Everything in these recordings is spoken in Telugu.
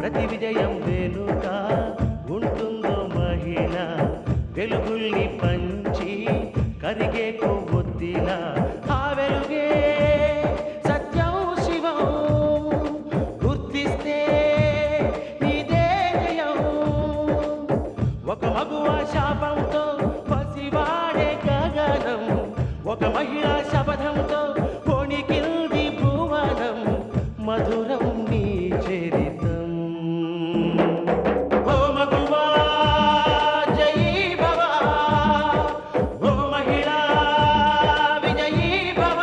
ప్రతి విజయం వెనుక ఉంటుందో మహిళ వెలుగుల్ని పంచి కరిగే కొవ్వొత్తిలా ఆ వెలుగే సత్యం శివం గుర్తిస్తే నీదే జయం ఒక మగువ శాపంతో పసివాడే గగనం ఒక మహిళా శపథంతో కొణికిల్ది భువనం మధురం నీ చరితం ఓ మగువా జయీ భవ ఓ మహిళా విజయీ భవ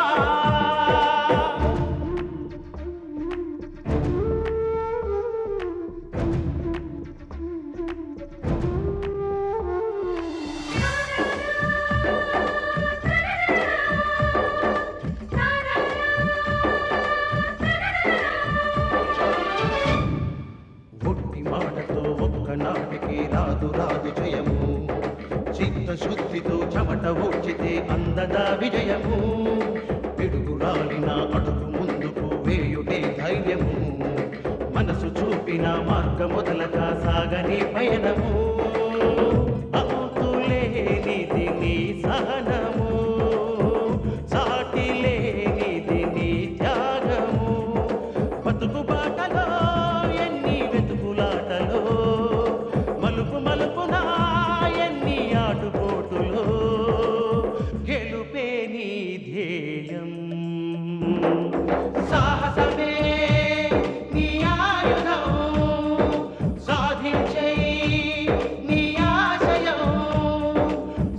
మాటతో ఒక్కనాటికి రాదు రాదు జయము చిత్తశుద్ధితో చెమట ఓడ్చితే అందదా విజయము పిడుగు రాలిన అడుగు ముందుకు వేయుటే ధైర్యము మనసు చూపిన మార్గ మొదలగా సాగని పయనము అంతులేనిది నీ సహనము సాటి లేనిది నీ త్యాగము బతుకు బాటలో మలుపు మలుపున ఎన్ని ఆటుపోటులో గెలుపే నీ ధ్యేయం సాహసమే నీ ఆయుధం సాధించే నీ ఆశయం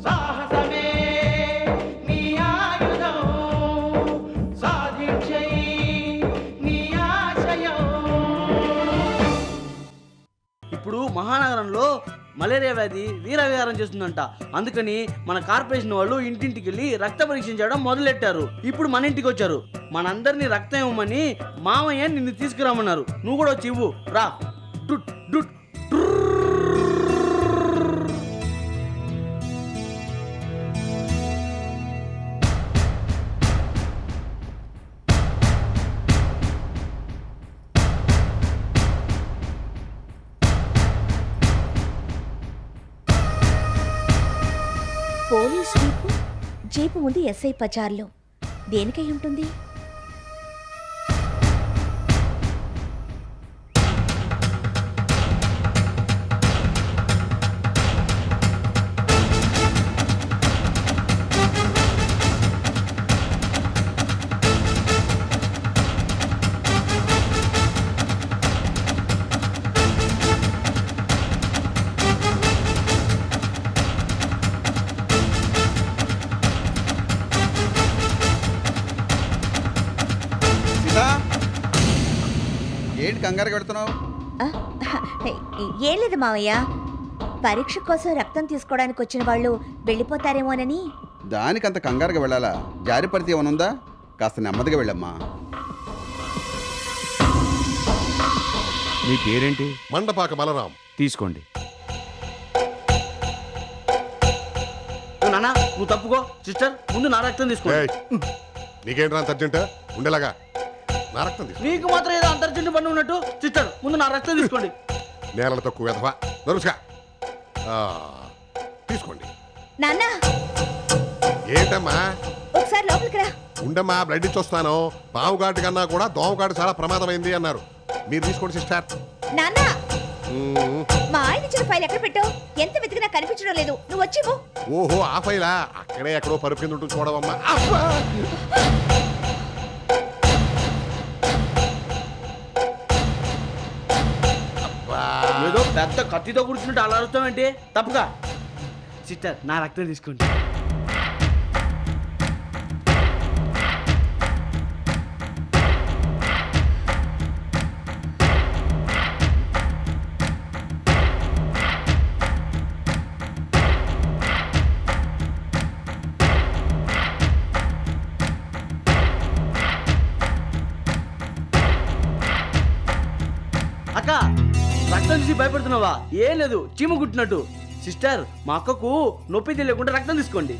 సాహసమే నీ ఆయుధం సాధించే నీ ఆశయం. ఇప్పుడు మహానగరంలో మలేరియా వ్యాధి వీరవిహారం చేస్తుందంట. అందుకని మన కార్పొరేషన్ వాళ్ళు ఇంటింటికి వెళ్ళి రక్త పరీక్ష చేయడం మొదలెట్టారు. ఇప్పుడు మన ఇంటికి వచ్చారు. మనందరినీ రక్తం ఇవ్వమని మామయ్య నిన్ను తీసుకురామన్నారు. నువ్వు కూడా వచ్చి ఇవ్వు రా. డుట్ డుట్ పోలీస్ జీపు జీపు ముందు ఎస్ఐ పచార్లు దేనికై ఉంటుంది? కంగారు పెడుతున్నావు? ఏం లేదు మావయ్య, పరీక్ష కోసం రక్తం తీసుకోవడానికి వచ్చిన వాళ్ళు వెళ్ళిపోతారేమోనని. దానికంత కంగారుగా వెళ్ళాలా? జారి పడితే ఏమనుందా? కాస్త నెమ్మదిగా వెళ్ళమ్మా. మీ పేరేంటి? మండపాక బలరాం. తీసుకోండి. నాన్న నువ్వు తప్పుకో. సిస్టర్ ముందు నా రక్తం తీసుకోండి. నీకేంట్రా అంత అర్జెంట్? ఉండేలాగా నా రక్తం తీసుకో. నీకు మాత్రం ఏదో అంతర్జెంట్ పని ఉన్నట్టు. సిస్టర్ ముందు నా రక్తం తీసుకోండి. నేల తక్కువ వెధవా నరుసుగా తీసుకోండి. నాన్న ఏంటమ్మా? ఒకసారి లోపలికి రా. ఉండమ్మా, బ్లడ్ ఇచ్చొస్తాను. పావుగాటి కన్నా కూడా దోమగాటు చాలా ప్రమాదమైంది అన్నారు. మీరు తీసుకోండి సిస్టర్. నాన్న మా ఆయన ఇచ్చిన ఫైల్ ఎక్కడ పెట్టావు? ఎంత వెతికినా కనిపించడం లేదు. నువ్వు వచ్చి. ఓహో ఆ ఫైలా? అక్కడే ఎక్కడో పరుపు కింద ఉంటుంది చూడవమ్మా. ఏదో పెద్ద కత్తితో కూర్చున్నట్టు అలా అరుస్తామంటే తప్పుగా. సిస్టర్ నా రక్తం తీసుకోండి. అక్క రక్తం తీసి భయపడుతున్నావా? ఏం లేదు, చీమ కుట్టినట్టు. సిస్టర్ మా అక్కకు నొప్పి తెలియకుండా రక్తం తీసుకోండి.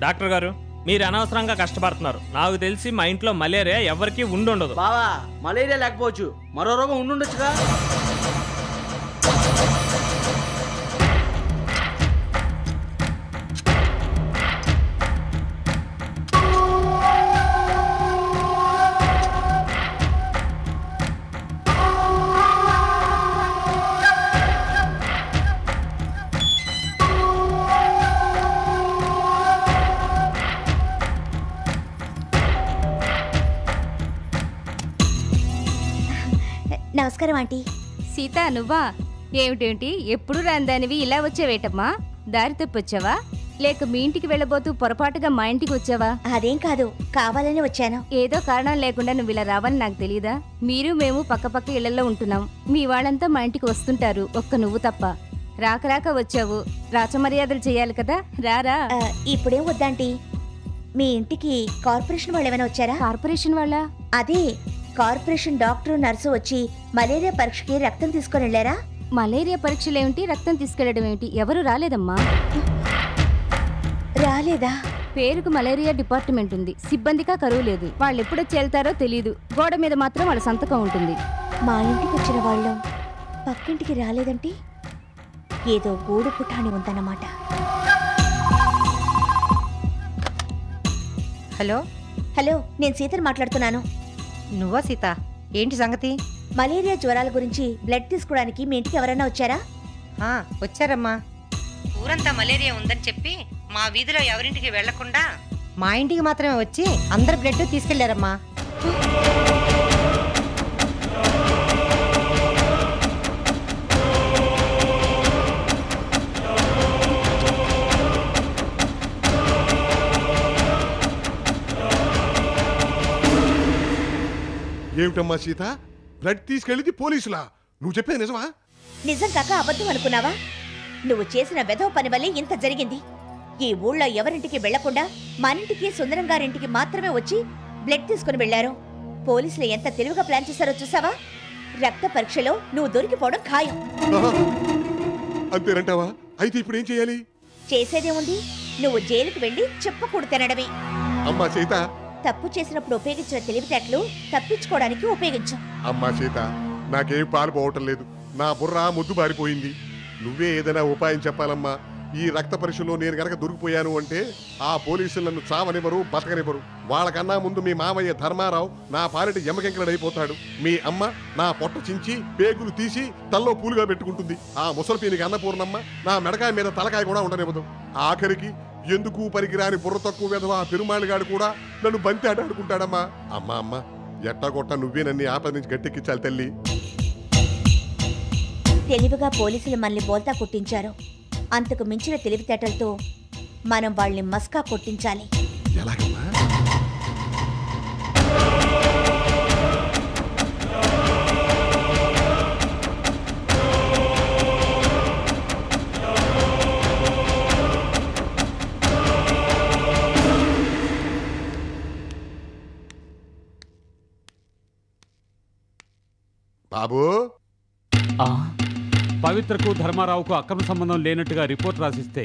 డాక్టర్ గారు మీరు అనవసరంగా కష్టపడుతున్నారు. నాకు తెలిసి మా ఇంట్లో మలేరియా ఎవరికి ఉండదు. బావా మలేరియా లేకపోవచ్చు, మరో రోగం ఉండుండొచ్చుగా. నమస్కారం ఆంటీ. సీత నువ్వా? ఏమిటేంటి ఎప్పుడు రాందానివి ఇలా వచ్చావేటమ్మా? దారి తప్పొచ్చావా లేక మీ ఇంటికి వెళ్ళబోతూ పొరపాటుగా మా ఇంటికి వచ్చావా? అదేం కాదు, కావాలని వచ్చాను. ఏదో కారణం లేకుండా నువ్వు ఇలా రావని నాకు తెలియదా? మీరు మేము పక్కపక్క ఇళ్లలో ఉంటున్నాం. మీ వాళ్ళంతా మా ఇంటికి వస్తుంటారు, ఒక్క నువ్వు తప్ప. రాక రాక వచ్చావు, రాచమర్యాదలు చేయాలి కదా, రారా. ఇప్పుడేం వద్దాంటీ. మీ ఇంటికి కార్పొరేషన్ వాళ్ళు ఏమైనా వచ్చారా? కార్పొరేషన్ వాళ్ళ? అదే కార్పొరేషన్ డాక్టర్ నర్సు వచ్చి మలేరియా పరీక్షకి రక్తం తీసుకొని వెళ్ళారా? మలేరియా పరీక్షలేమిటి, రక్తం తీసుకెళ్లడం ఏమిటి? ఎవరు రాలేదమ్మా. రాలేదా? పేరుకు మలేరియా డిపార్ట్మెంట్ ఉంది, సిబ్బందిగా కరువు లేదు. వాళ్ళు ఎప్పుడొచ్చి వెళ్తారో తెలీదు, గోడ మీద మాత్రం వాళ్ళ సంతకం ఉంటుంది. మా ఇంటికి వచ్చిన వాళ్ళు పక్కింటికి రాలేదంటే ఏదో గూడు పుటాని ఉందన్నమాట. హలో హలో, నేను సీతను మాట్లాడుతున్నాను. నువ్వా సీత? ఏంటి సంగతి? మలేరియా జ్వరాల గురించి బ్లడ్ తీసుకోవడానికి మీ ఇంటికి ఎవరైనా వచ్చారా? వచ్చారమ్మా. ఊరంతా మలేరియా ఉందని చెప్పి మా వీధిలో ఎవరింటికి వెళ్లకుండా మా ఇంటికి మాత్రమే వచ్చి అందరు బ్లడ్ తీసుకెళ్లారమ్మా. ఏమిటమ్మా సీత, బ్లడ్ తీసుకెళ్ళింది పోలీసులా? నువ్వు చెప్పేది నిజమా? నిజం కాక అబద్ధం అనుకున్నావా? నువ్వు చేసిన వెధవ పని వల్లే ఇంత జరిగింది. ఈ ఊళ్ళో ఎవరింటికి వెళ్లకుండా మనింటికి సుందరం గారింటికి మాత్రమే వచ్చి బ్లడ్ తీసుకుని వెళ్లారు. పోలీసులు ఎంత తెలివిగా ప్లాన్ చేశారో చూసావా? రక్త పరీక్షలో నువ్వు దొరికిపోవడం ఖాయం. అంతేనంటావా? అయితే ఇప్పుడు ఏం చేయాలి? చేసేదేముంది, నువ్వు జైలుకి వెళ్లి చెప్పకూడదు తినడమే. అమ్మా సీత, తప్పు చేసినప్పుడు ఉపయోగించిన తెలివితేటలు తప్పించుకోవడానికి ఉపయోగించు. అమ్మా సీత, నాకేం పాలు పోవటం లేదు. నా బుర్ర ముద్దు బారిపోయింది. నువ్వే ఏదైనా ఉపాయం చెప్పాలమ్మా. ఈ రక్త పరీక్షలో నేను గనక దొరికిపోయాను అంటే ఆ పోలీసులు నన్ను చావనివ్వరు, బతకనివ్వరు. వాళ్ళకన్నా ముందు మీ మామయ్య ధర్మారావు నా పాలిటి ఎమ్మకెంకలడైపోతాడు. మీ అమ్మ నా పొట్ట చించి పేగులు తీసి తల్లో పూలుగా పెట్టుకుంటుంది. ఆ ముసలిపీనికి అన్నపూర్ణమ్మ నా మెడకాయ మీద తలకాయ కూడా ఉండనివ్వదు. ఆఖరికి ఎందుకు పనికిరాని బుర్ర తక్కువ విధవా పెరుమాళిగాడు కూడా నన్ను బంతి ఆట ఆడుకుంటాడమ్మా. అమ్మా అమ్మ, ఎట్టాగొట్ట నువ్వే నన్ను ఆపద నుంచి గట్టెక్కించాలి తల్లి. తెలివిగా పోలీసులు మనల్ని బోల్తా కొట్టించారు. అంతకు మించిన తెలివితేటలతో మనం వాళ్ళని మస్కా కొట్టించాలి. ఎలాగమ్మా? బాబు, పవిత్రకు ధర్మారావుకు అక్రమ సంబంధం లేనట్టుగా రిపోర్ట్ రాసిస్తే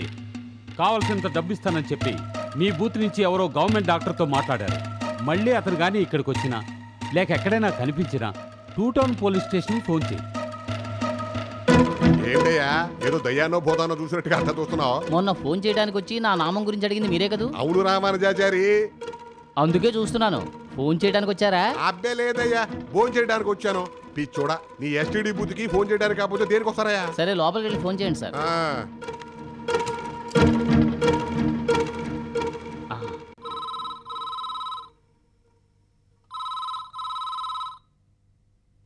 కావలసినంత డబ్బిస్తానని చెప్పి మీ బూత్ నుంచి ఎవరో గవర్నమెంట్ డాక్టర్తో మాట్లాడారు. మళ్ళీ అతను కానీ ఇక్కడికి వచ్చినా లేక ఎక్కడైనా కనిపించినా 2 టౌన్ పోలీస్ స్టేషన్ ఫోన్ చేయి. ఏంటయ్యా ఏదో దయ్యానో భూతానో చూసినట్టుగా అర్థం చూస్తున్నావు? మొన్న ఫోన్ చేయడానికి వచ్చి నా నామం గురించి అడిగింది మీరే కదూ? అవును రామానుజాచారి, అందుకే చూస్తున్నాను. ఫోన్ చేయడానికి వచ్చారా? అబ్బే లేదయ్యా, ఫోన్ చేయడానికి వచ్చాను. పిచ్చోడా, నీ ఎస్టీడీ బూత్కి ఫోన్ చేయడానికి కాకపోతే దేనికి వస్తారయ్యా? సరే లోపలికి వెళ్ళి ఫోన్ చేయండి సార్.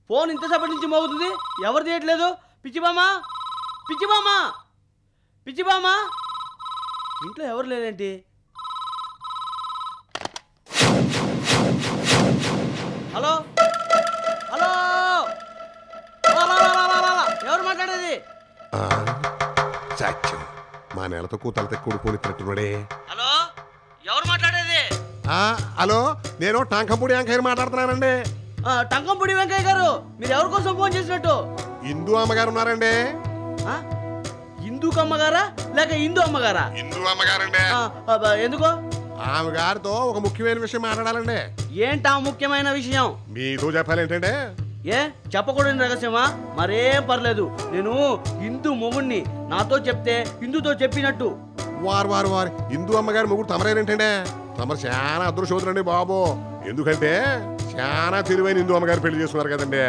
ఫోన్ ఇంతసేపటి నుంచి మోగుతుంది, ఎవరు చేయట్లేదు? పిచ్చిబామా, పిచ్చిబామా, పిచ్చిబామా, ఇంట్లో ఎవరు లేరేంటి? హలో హలో, ఎవరు మాట్లాడేది? సాక్ష్యం మా నెలతో కూతల తెక్కుడు పోలినట్టున్నాడే. హలో, ఎవరు మాట్లాడేది? హలో, నేను టంకంపూడి వెంకయ్య మాట్లాడుతున్నానండి. టంకంపూడి వెంకయ్య గారు, మీరు ఎవరి కోసం ఫోన్ చేసినట్టు? హిందూ అమ్మగారు ఉన్నారండి. హిందూ అమ్మగారా లేక హిందూ అమ్మగారా? హిందూ అమ్మగారండి. ఎందుకో? ఆమె గారితో ఒక ముఖ్యమైన విషయం మాట్లాడాలండి. ఏంటా ముఖ్యమైన విషయం? మీతో చెప్పాలి ఏంటంటే? ఏ చెప్పకూడని రహస్యమా? మరేం పర్లేదు, నేను హిందూ మొగుణ్ణి. నాతో చెప్తే హిందూతో చెప్పినట్టు. వారు వారు వారు హిందూ అమ్మగారి మొగుడు తమరేనంటే తమరు చాలా అదృష్టవంతులండి బాబు. ఎందుకంటే చాలా తెలివైన హిందూ అమ్మగారు పెళ్లి చేసుకున్నారు కదండి.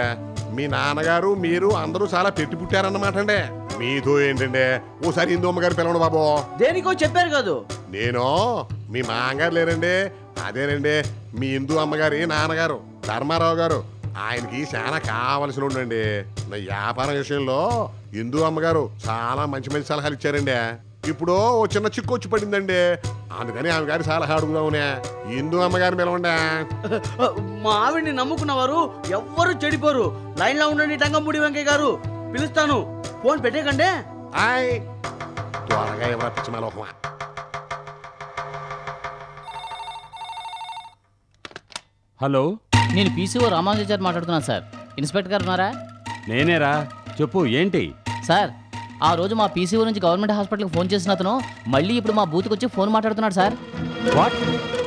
మీ నాన్నగారు మీరు అందరూ చాలా పెట్టి పుట్టారన్నమాట అండి. మీతో ఏంటంటే ఓసారి హిందూ అమ్మగారు పిలవండి బాబు. దేనికో చెప్పారు కాదు. నేను మీ మామగారు లేరండి, అదేనండి మీ హిందూ అమ్మగారి నాన్నగారు ధర్మారావు గారు. ఆయనకి చాలా కావలసిన ఉండండి. నా వ్యాపారం విషయంలో ఇందు అమ్మగారు చాలా మంచి మంచి సలహాలు ఇచ్చారండి. ఇప్పుడు ఓ చిన్న చిక్కు వచ్చి పడిందండి, అందుకని ఆమె గారి సలహా అడుగుదామనే. ఇందు అమ్మగారిని పిలవండి. మా ఆవిడ్ని నమ్ముకున్న వారు ఎవ్వరు చెడిపోరు. లైన్ లో ఉండండి టంగంపూడి వెంకయ్య గారు, పిలుస్తాను. ఫోన్ పెట్టేకండి. హాయ్, త్వరగా ఎవరా పిచ్చి మలోకమా. హలో, నేను పీసీఓ రామానుజాచారి మాట్లాడుతున్నాను సార్. ఇన్స్పెక్టర్ గారు ఉన్నారా? నేనేరా, చెప్పు ఏంటి? సార్, ఆ రోజు మా పీసీఓ నుంచి గవర్నమెంట్ హాస్పిటల్కి ఫోన్ చేసిన అతను మళ్ళీ ఇప్పుడు మా బూత్కి వచ్చి ఫోన్ మాట్లాడుతున్నాడు సార్. వాట్?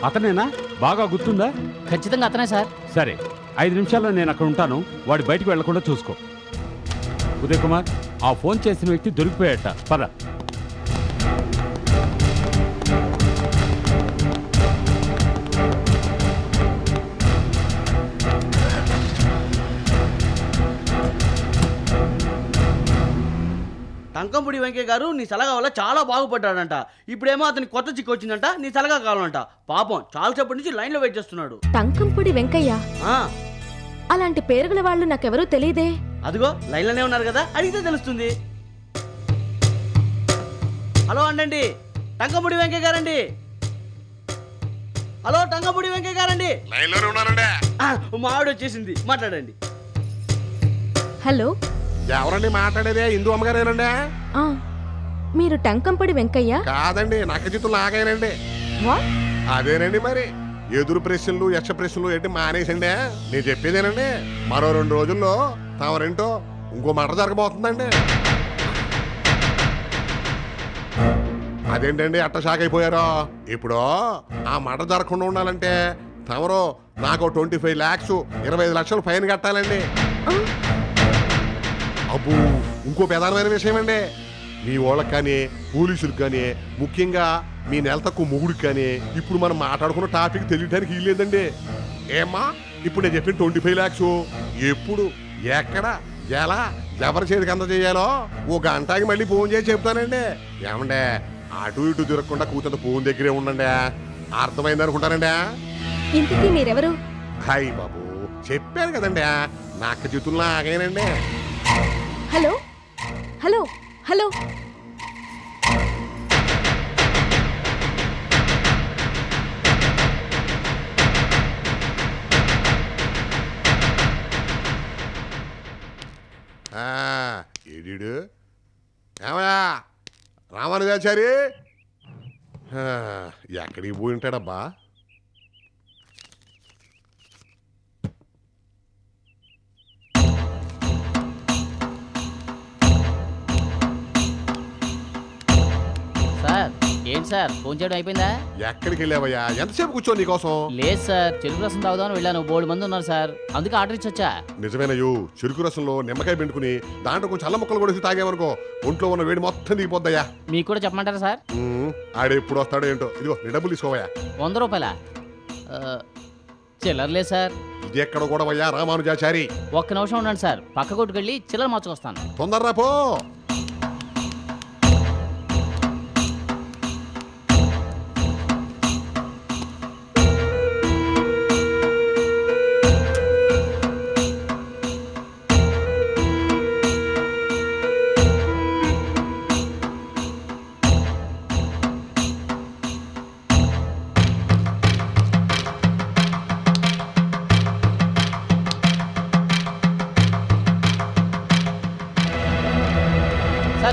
అతనేనా? బాగా గుర్తుందా? ఖచ్చితంగా అతనే సార్. సరే, 5 నిమిషాల్లో నేను అక్కడ ఉంటాను. వాడు బయటకు వెళ్లకుండా చూసుకో. ఉదయ్ కుమార్, ఆ ఫోన్ చేసిన వ్యక్తి దొరికిపోయాట. పద. టంకంపూడి వెంకయ్య గారు నీ సలహా వల్ల చాలా బాగుపడ్డాడంట. ఇప్పుడేమో అతనికి కొత్త చిక్కు వచ్చిందంట, నీ సలహా కావాలంట. పాపం చాలాసేపటి నుంచి లైన్ లో వెయిట్ చేస్తున్నాడు. టంకంపూడి వెంకయ్య? ఆ, అలాంటి పేరుగల వాళ్ళు నాకెవరూ తెలియదే. అదిగో లైన్ లోనే ఉన్నారు కదా, అడిగితే తెలుస్తుంది. హలో అండి, టంకంపూడి వెంకయ్య గారండి. హలో, టంకంపూడి వెంకయ్య గారండి. లైన్ లోనే ఉన్నారండి. మా ఆవిడ వచ్చేసింది, మాట్లాడండి. హలో, ఎవరండి మాట్లాడేదే? ఇందు అమ్మగారేనండి? మీరు టంకంపూడి వెంకయ్య? కాదండి, నక్కజిత్తులు నాగేనండి. అదేనండి, మరి ఎదురు ప్రశ్నలు యక్ష ప్రశ్నలు ఏంటి మానేసండి. నేను చెప్పేదేనండి, మరో 2 రోజుల్లో తమరేంటో ఇంకో మర్డర్ జరగబోతుందండి. అదేంటండి అట్ట షాక్ అయిపోయారో? ఇప్పుడు ఆ మర్డర్ జరగకుండా ఉండాలంటే తమరు నాకు 25 lakhs 25 లక్షలు ఫైన్ కట్టాలండి. అబ్బో, ఇంకో ప్రధానమైన విషయం అండి, మీ వాళ్ళకి కానీ పోలీసులకు కానీ ముఖ్యంగా మీ నెల తక్కువ మొగుడికి కానీ ఇప్పుడు మనం మాట్లాడుకున్న టాపిక్ తెలియడానికి వీల్లేదండి. ఏమ్మా, ఇప్పుడు నేను చెప్పిన 25 lakhs ఎప్పుడు, ఎక్కడ, ఎలా, ఎవరి చేతికి అందజేయాలో ఓ గంటకి మళ్ళీ ఫోన్ చేసి చెప్తానండి. ఏమండే, అటు ఇటు తిరగకుండా కూతురు ఫోన్ దగ్గరే ఉండండి. అర్థమైంది అనుకుంటానండి. ఇంతకీ మీరెవరు? హాయ్ బాబు, చెప్పాను కదండి, నాకు చేతుల్లో ఆగానండి. హలో హలో హలో, ఏడీడు ఏమయ్యా రామానుజాచారి? ఎక్కడికి పోయి ఉంటాడబ్బా? సార్, ఏంటి సార్, ఫోన్ చేయడం అయిపోయిందా? ఎక్కడికి వెళ్ళావయ్యా? ఎంతసేపు కూర్చో నీకోసం? లేదు సార్, చెరుకు రసం తాగుదామని వెళ్ళాను. 3 మంది ఉన్నారు సార్, అందుకే ఆర్డర్ ఇచ్చి వచ్చా. నిజమేనయ్యో, చెరుకు రసంలో నిమ్మకాయ పిండుకుని దాంట్లో కొంచెం అల్లం ముక్కలు కూడా తాగేవనుకో ఒంట్లో ఉన్న వేడి మొత్తం దిగిపోద్దయ్యా. మీకు కూడా చెప్పమంటారా సార్? ఆడెప్పుడు వస్తాడో ఏంటో. ఇదిగో నీ డబ్బులు తీసుకోవయ్యా. 100 రూపాయలా? చిల్లర్లే సార్. ఇది ఎక్కడ కూడా అయ్యా రామానుజాచారి? ఒక్క నిమిషం ఉండండి సార్, పక్క కొట్టుకెళ్ళి చిల్లర మార్చుకొస్తాను. తొందరరా పో.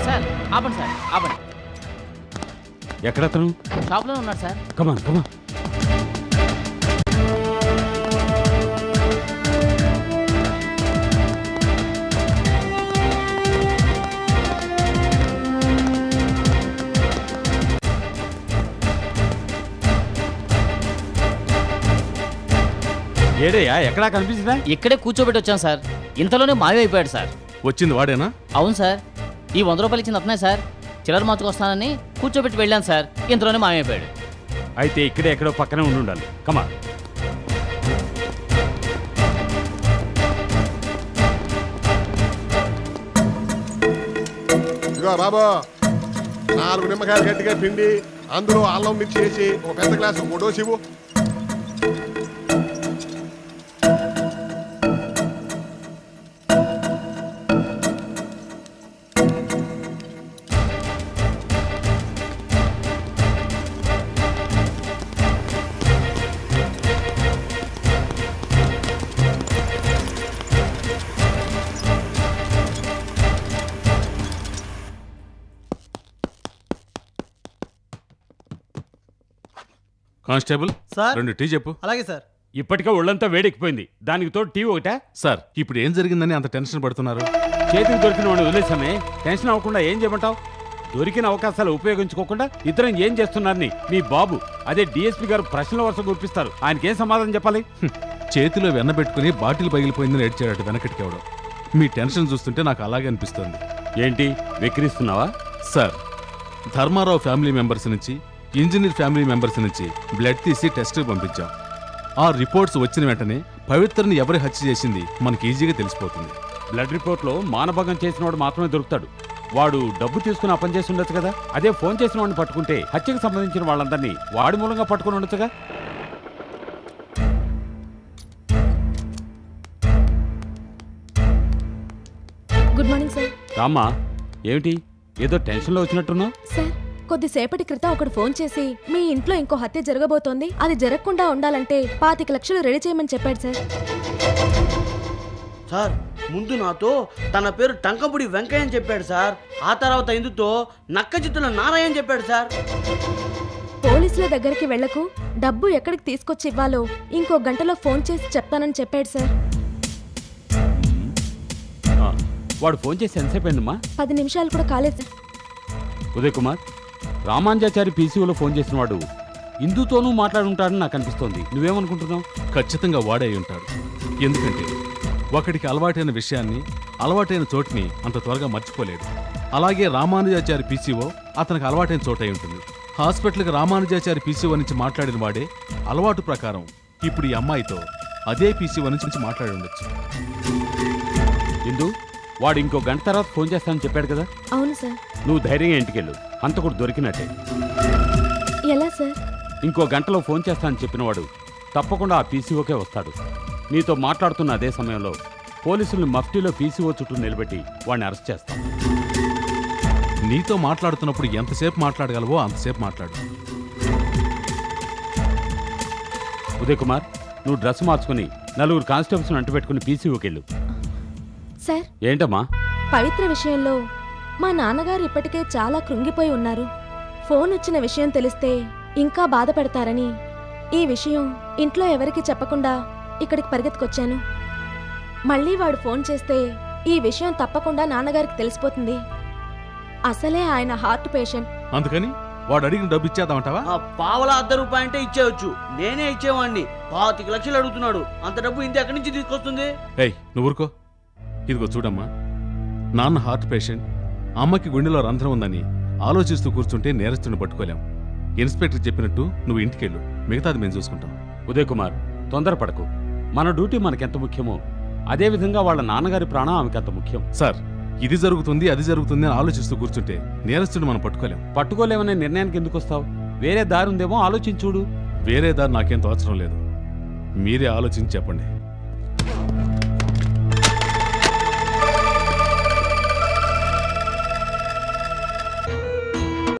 సార్, ఆపండి సార్, ఆపండి. ఎక్కడతను? షాప్లో ఉన్నాడు సార్. కమాన్ కమాన్. ఏడయ్యా, ఎక్కడా కనిపించిందా? ఇక్కడే కూర్చోబెట్టి వచ్చాను సార్, ఇంతలోనే మాయమైపోయాడు సార్. వచ్చింది వాడేనా? అవును సార్, ఈ 100 రూపాయలు ఇచ్చింది అతనే సార్. చిల్లర మార్చుకొస్తానని కూర్చోబెట్టి వెళ్ళాను సార్, ఇంతలోనే మాయమైపోయాడు. అయితే ఇక్కడే ఎక్కడో పక్కనే ఉండాలి. కమా. ఇదిగో బాబు, 4 నిమ్మకాయలు గట్టిగా పిండి అందులో అల్లం మిర్చి వేసి ఒక పెద్ద గ్లాసు డోసు ఇవ్వు. Constable sir. 2 టీ చెప్పు. అలాగే సార్. ఇప్పటికే ఒళ్ళంతా వేడెక్కిపోయింది, దానికి తోడు టీ ఒకటా? సార్ ఇప్పుడు ఏం జరిగిందని అంత టెన్షన్ పడుతున్నారు? చేతికి దొరికిన వాడిని వదిలేసామే, టెన్షన్ అవ్వకుండా ఏం చేయమంటావు? దొరికిన అవకాశాలు ఉపయోగించుకోకుండా ఇద్దరం ఏం చేస్తున్నారని మీ బాబు అదే డిఎస్పీ గారు ప్రశ్నల వరుస గుర్పిస్తారు. ఆయనకేం సమాధానం చెప్పాలి? చేతిలో వెన్న పెట్టుకుని బాటిల్ పగిలిపోయిందని ఏడ్చాడట వెనకటికి ఎవడో. మీ టెన్షన్ చూస్తుంటే నాకు అలాగే అనిపిస్తుంది. ఏంటి వెక్కిరిస్తున్నావా? సార్ ధర్మారావు ఫ్యామిలీ మెంబర్స్ నుంచి, ఇంజనీర్ ఫ్యామిలీ మెంబర్స్ నుంచి బ్లడ్ తీసి టెస్ట్కి పంపించాం. ఆ రిపోర్ట్స్ వచ్చిన వెంటనే పవిత్రని ఎవరి హత్య చేసింది మనకి ఈజీగా తెలిసిపోతుంది. బ్లడ్ రిపోర్ట్లో మానభంగం చేసిన వాడు మాత్రమే దొరుకుతాడు. వాడు డబ్బు తీసుకుని అపని చేసి ఉండొచ్చు కదా. అదే ఫోన్ చేసిన వాడిని పట్టుకుంటే హత్యకు సంబంధించిన వాళ్ళందరినీ వాడి మూలంగా పట్టుకుని ఉండొచ్చుగా. Good morning sir. రామ్మా, ఏమిటి ఏదో టెన్షన్లో వచ్చినట్టున్నావు? సార్ కొద్దిసేపటి క్రితం ఒకడు ఫోన్ చేసి మీ ఇంట్లో ఇంకో హత్య జరగబోతోంది, అది జరగకుండా ఉండాలంటే 25 లక్షలు రెడీ చేయమని చెప్పాడు సార్. సార్ ముందు నాతో తన పేరు టంకంపుడి వెంకయ్య అని చెప్పాడు సార్. ఆ తర్వాత ఇందుతో నక్కజిత్తుల నారాయణ అని చెప్పాడు సార్. పోలీసుల దగ్గరికి వెళ్లకు, డబ్బు ఎక్కడికి తీసుకొచ్చి ఇవ్వాలో ఇంకో గంటలో ఫోన్ చేసి చెప్తానని చెప్పాడు సార్. వాడు ఫోన్ చేసి ఎంతసేపు అయిందమ్మా? 10 నిమిషాలు కూడా కాలేదు సార్. ఉదయ్ కుమార్, రామాంజాచారి పీసీఓలో ఫోన్ చేసిన వాడు ఇందుతోనూ మాట్లాడుంటాడని నాకు అనిపిస్తోంది. నువ్వేమనుకుంటున్నావు? ఖచ్చితంగా వాడే ఉంటాడు. ఎందుకంటే ఒకడికి అలవాటైన విషయాన్ని, అలవాటైన చోటుని అంత త్వరగా మర్చిపోలేడు. అలాగే రామానుజాచారి పీసీఓ అతనికి అలవాటైన చోటై ఉంటుంది. హాస్పిటల్కి రామానుజాచారి పీసీఓ నుంచి మాట్లాడిన వాడే అలవాటు ప్రకారం ఇప్పుడు ఈ అమ్మాయితో అదే పీసీఓ నుంచి మాట్లాడి ఉండొచ్చు. ఇందు, వాడు ఇంకో గంట తర్వాత ఫోన్ చేస్తానని చెప్పాడు కదా. అవును సార్. నువ్వు ధైర్యంగా ఇంటికెళ్ళు, హంతకుడు దొరికినట్టే. ఎలా సార్? ఇంకో గంటలో ఫోన్ చేస్తానని చెప్పినవాడు తప్పకుండా ఆ పీసీఓకే వస్తాడు. నీతో మాట్లాడుతున్న అదే సమయంలో పోలీసుల్ని మఫ్టీలో పీసీఓ చుట్టూ నిలబెట్టి వాడిని అరెస్ట్ చేస్తాం. నీతో మాట్లాడుతున్నప్పుడు ఎంతసేపు మాట్లాడగలవో అంతసేపు మాట్లాడు. ఉదయ్ కుమార్, నువ్వు డ్రెస్ మార్చుకుని 4 కానిస్టేబుల్స్ అంటుపెట్టుకుని పీసీఓకి వెళ్ళు. సార్ ఏంటమ్మా? పవిత్ర విషయంలో మా నాన్నగారు ఇప్పటికే చాలా కృంగిపోయి ఉన్నారు. ఫోన్ వచ్చిన విషయం తెలిస్తే ఇంకా బాధపడతారని ఈ విషయం ఇంట్లో ఎవరికీ చెప్పకుండా ఇక్కడికి పరిగెత్తుకొచ్చాను. మళ్ళీ వాడు ఫోన్ చేస్తే ఈ విషయం తప్పకుండా నాన్నగారికి తెలిసిపోతుంది. అసలే ఆయన హార్ట్ పేషెంట్. అందుకని వాడు అడిగిన డబ్బు ఇచ్చేద్దామంటావా? పావలా ₹1 అంటే ఇచ్చేయచ్చు, నేనే ఇచ్చేవాడిని. 25 లక్షలు అడుగుతున్నాడు. అంత డబ్బు ఇంత ఎక్కడి నుంచి తీసుకొస్తుంది? ఏయ్ నువ్వు ఊరుకో. ఇదిగో చూడమ్మా, నాన్న హార్ట్ పేషెంట్, అమ్మకి గుండెలో రంధ్రం ఉందని ఆలోచిస్తూ కూర్చుంటే నేరస్తుని పట్టుకోలేం. ఇన్స్పెక్టర్ చెప్పినట్టు నువ్వు ఇంటికెళ్ళు, మిగతాది మేము చూసుకుంటాం. ఉదయ్ కుమార్, తొందరపడకు. మన డ్యూటీ మనకెంత ముఖ్యమో అదేవిధంగా వాళ్ళ నాన్నగారి ప్రాణం ఆమెకంత ముఖ్యం. సార్ ఇది జరుగుతుంది అది జరుగుతుంది అని ఆలోచిస్తూ కూర్చుంటే నేరస్తుని మనం పట్టుకోలేం. పట్టుకోలేమనే నిర్ణయానికి ఎందుకు వస్తావు? వేరే దారి ఉందేమో ఆలోచించుడు. వేరే దారి నాకేం తోచడం లేదు, మీరే ఆలోచించి చెప్పండి.